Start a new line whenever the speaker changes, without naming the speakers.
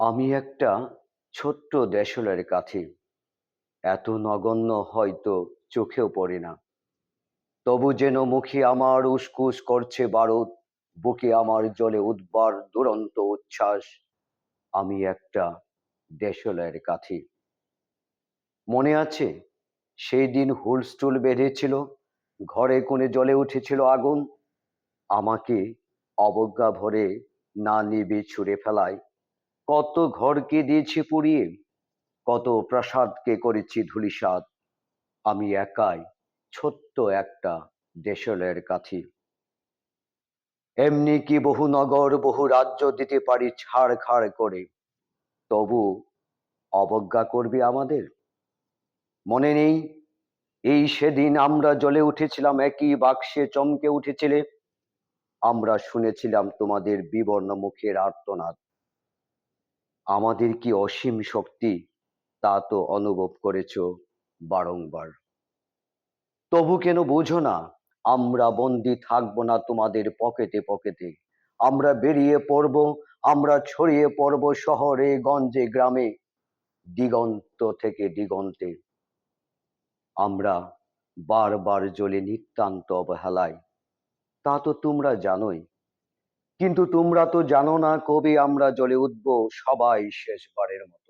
আমি একটা ছোট্ট দেশলের কাঠি, এত নগণ্য হয়তো চোখেও পড়ে না। তবু যেন মুখে আমার উসকুস করছে বারুদ, বুকে আমার জ্বলে উঠবার দুরন্ত উচ্ছ্বাস। আমি একটা দেশলের কাঠি। মনে আছে সেই দিন হুলস্থুল বেঁধেছিল, ঘরে কোণে জ্বলে উঠেছিল আগুন। আমাকে অবজ্ঞা ভরে না নিভে ছুঁড়ে ফেলায় কত ঘরকে দিয়েছি পুড়িয়ে, কত প্রাসাদকে করেছি ধূলিসাৎ। আমি একাই ছোট্ট একটা দেশলের কাঠি। এমনি কি বহু নগর বহু রাজ্য দিতে পারি ছাড় খাড় করে, তবু অবজ্ঞা করবে আমাদের? মনে নেই এই সেদিন আমরা জ্বলে উঠেছিলাম একই বাক্সে, চমকে উঠেছিলে। আমরা শুনেছিলাম তোমাদের বিবর্ণ মুখের আর্তনাদ। আমাদের কি অসীম শক্তি তা তো অনুভব করেছ বারংবার। তবু কেন বোঝো না, আমরা বন্দি থাকবো না তোমাদের পকেটে পকেটে। আমরা বেরিয়ে পড়ব, আমরা ছড়িয়ে পড়ব শহরে গঞ্জে গ্রামে, দিগন্ত থেকে দিগন্তে। আমরা বারবার জ্বলে নিতান্ত অবহেলায়, তা তো তোমরা জানোই। কিন্তু তোমরা তো জানো না কবে আমরা জ্বলে উঠবো সবাই শেষবারের মতো।